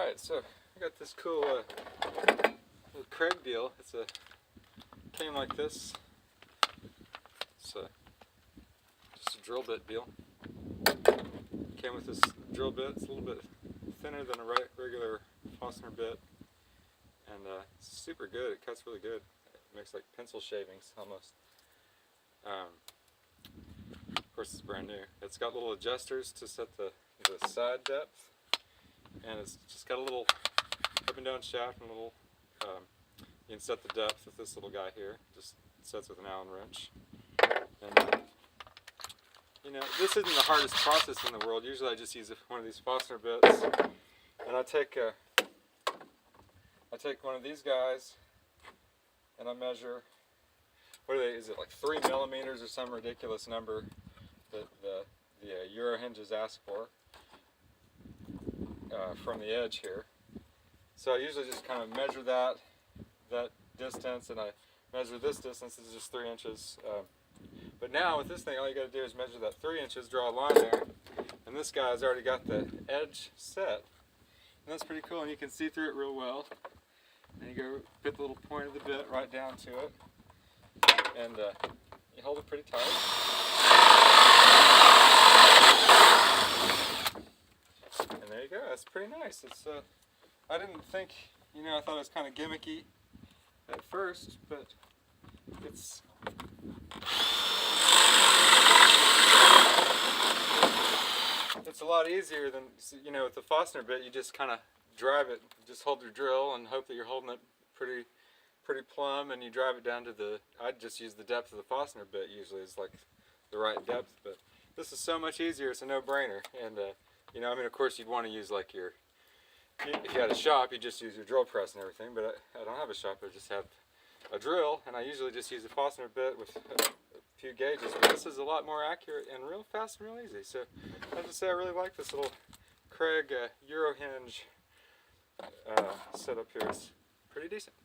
Alright, so I got this cool little Kreg deal. Came like this. It's just a drill bit deal. Came with this drill bit. It's a little bit thinner than a regular Fastener bit, and it's super good. It cuts really good. It makes like pencil shavings almost. Of course, it's brand new. It's got little adjusters to set the side depth, and it's just got a little up and down shaft and a little. You can set the depth with this little guy here. Just sets with an Allen wrench. And you know, this isn't the hardest process in the world. Usually, I just use one of these Fastener bits, and I take one of these guys, and I measure. What are they? Is it like 3 millimeters or some ridiculous number that the Euro hinges ask for from the edge here? So I usually just kind of measure that distance, and I measure this distance. This is just 3 inches. But now with this thing, all you got to do is measure that 3 inches, draw a line there, and this guy's already got the edge set. And that's pretty cool, and you can see through it real well. And you go fit the little point of the bit right down to it, and you hold it pretty tight. And there you go. That's pretty nice. I didn't think, I thought it was kind of gimmicky at first, but it's a lot easier than, with the Fastener bit. You just kind of drive it, just hold your drill and hope that you're holding it pretty plumb, and you drive it down to I just use the depth of the Fastener bit usually is like the right depth, but this is so much easier. It's a no-brainer. And of course you'd want to use like if you had a shop, you just use your drill press and everything, but I don't have a shop. I just have a drill, and I usually just use a Fastener bit with a few gauges, but this is a lot more accurate and real fast and real easy. So I have to say I really like this little Kreg Euro hinge setup here. It's pretty decent.